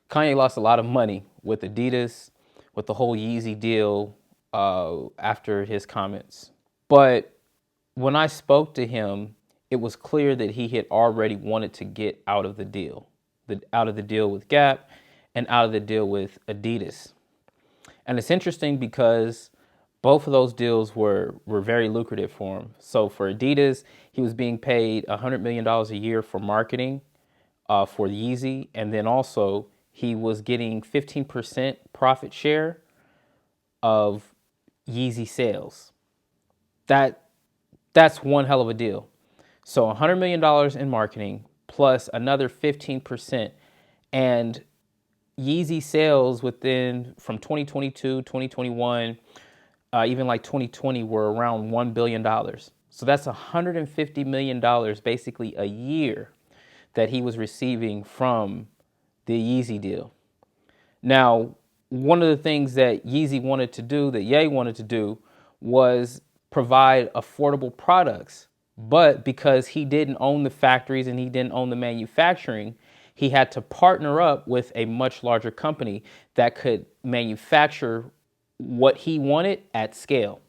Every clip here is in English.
Kanye lost a lot of money with Adidas, with the whole Yeezy deal after his comments. But when I spoke to him, it was clear that he had already wanted to get out of the deal, out of the deal with Gap and out of the deal with Adidas. And it's interesting because both of those deals were very lucrative for him. So for Adidas, he was being paid $100 million a year for marketing for Yeezy. And then also he was getting 15% profit share of Yeezy sales. That's one hell of a deal. So $100 million in marketing plus another 15%. And Yeezy sales within from 2022, 2021, even like 2020 were around $1 billion. So that's $150 million basically a year that he was receiving from the Yeezy deal. Now, one of the things that Yeezy wanted to do, that Ye wanted to do, was provide affordable products. But because he didn't own the factories and he didn't own the manufacturing, he had to partner up with a much larger company that could manufacture what he wanted at scale.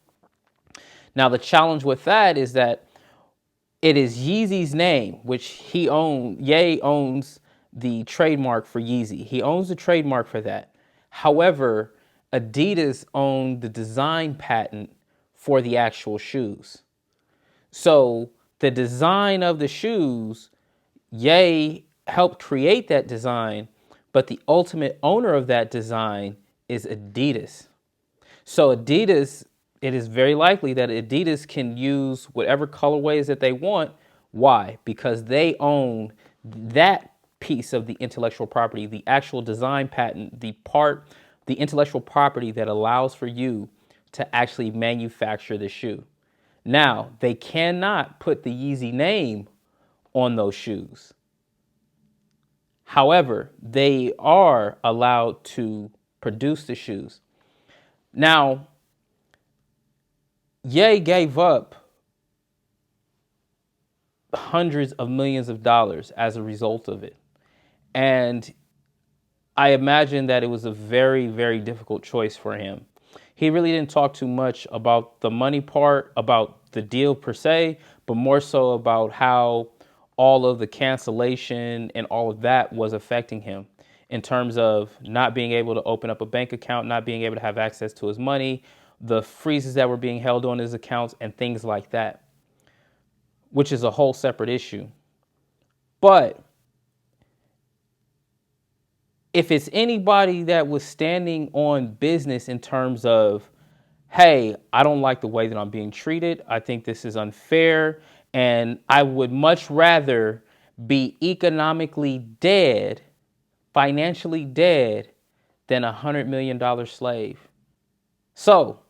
Now, the challenge with that is that it is Yeezy's name, which he owns. Ye owns the trademark for Yeezy. He owns the trademark for that. However, Adidas owned the design patent for the actual shoes. So the design of the shoes, Ye helped create that design, but the ultimate owner of that design is Adidas. So Adidas, it is very likely that Adidas can use whatever colorways that they want. Why? Because they own that piece of the intellectual property, the actual design patent, the intellectual property that allows for you to actually manufacture the shoe. Now, they cannot put the Yeezy name on those shoes. However, they are allowed to produce the shoes. Now, Ye gave up hundreds of millions of dollars as a result of it. And I imagine that it was a very, very difficult choice for him. He really didn't talk too much about the money part, about the deal per se, but more so about how all of the cancellation and all of that was affecting him in terms of not being able to open up a bank account, not being able to have access to his money, the freezes that were being held on his accounts and things like that, which is a whole separate issue. But if it's anybody that was standing on business in terms of, hey, I don't like the way that I'm being treated, I think this is unfair, and I would much rather be economically dead, financially dead, than $100 million slave. So,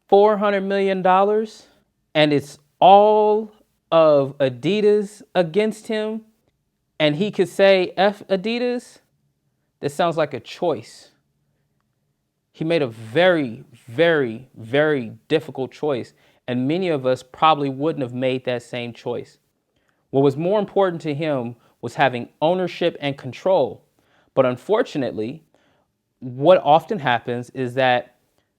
$400 million, and it's all of Adidas against him, and he could say, F Adidas. This sounds like a choice. He made a very, very, very difficult choice, and many of us probably wouldn't have made that same choice. What was more important to him was having ownership and control. But unfortunately, what often happens is that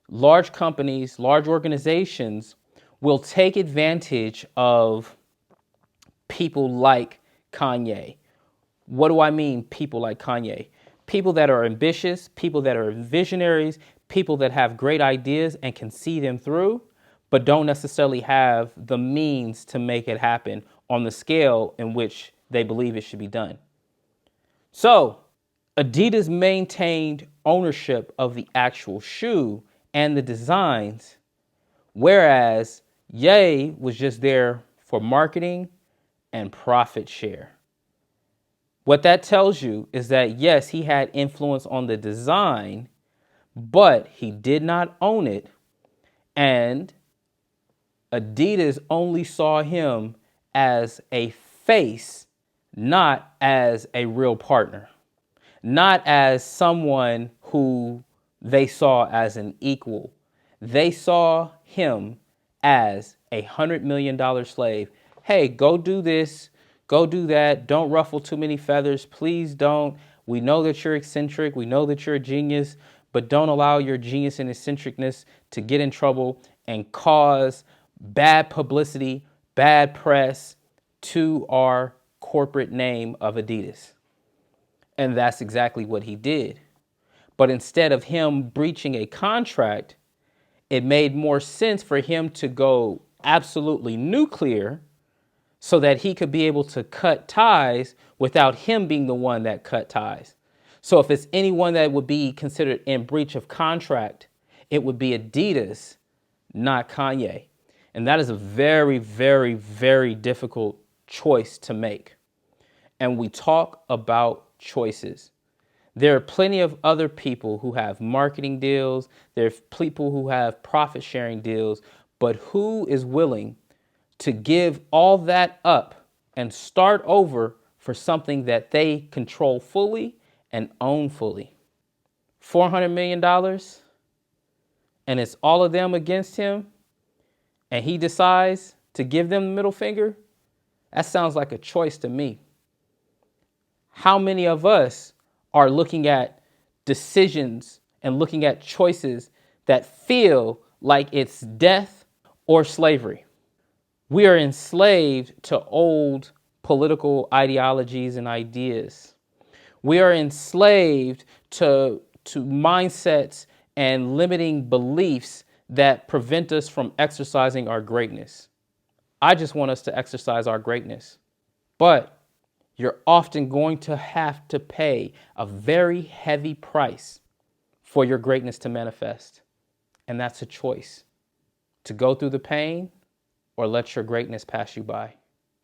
large companies, large organizations will take advantage of people like Kanye. What do I mean, people like Kanye? People that are ambitious, people that are visionaries, people that have great ideas and can see them through, but don't necessarily have the means to make it happen on the scale in which they believe it should be done. So, Adidas maintained ownership of the actual shoe and the designs, whereas Ye was just there for marketing and profit share. What that tells you is that, yes, he had influence on the design, but he did not own it. And Adidas only saw him as a face, not as a real partner, not as someone who they saw as an equal. They saw him as $100 million slave. Hey, go do this. Go do that. Don't ruffle too many feathers. Please don't. We know that you're eccentric. We know that you're a genius, but don't allow your genius and eccentricness to get in trouble and cause bad publicity, bad press to our corporate name of Adidas. And that's exactly what he did. But instead of him breaching a contract, it made more sense for him to go absolutely nuclear so that he could be able to cut ties without him being the one that cut ties. So if it's anyone that would be considered in breach of contract, it would be Adidas, not Kanye. And that is a very, very, very difficult choice to make. And we talk about choices. There are plenty of other people who have marketing deals. There's people who have profit sharing deals, but who is willing to give all that up and start over for something that they control fully and own fully? $400 million and it's all of them against him and he decides to give them the middle finger? That sounds like a choice to me. How many of us are looking at decisions and looking at choices that feel like it's death or slavery? We are enslaved to old political ideologies and ideas. We are enslaved to mindsets and limiting beliefs that prevent us from exercising our greatness. I just want us to exercise our greatness. But you're often going to have to pay a very heavy price for your greatness to manifest. And that's a choice: to go through the pain or let your greatness pass you by.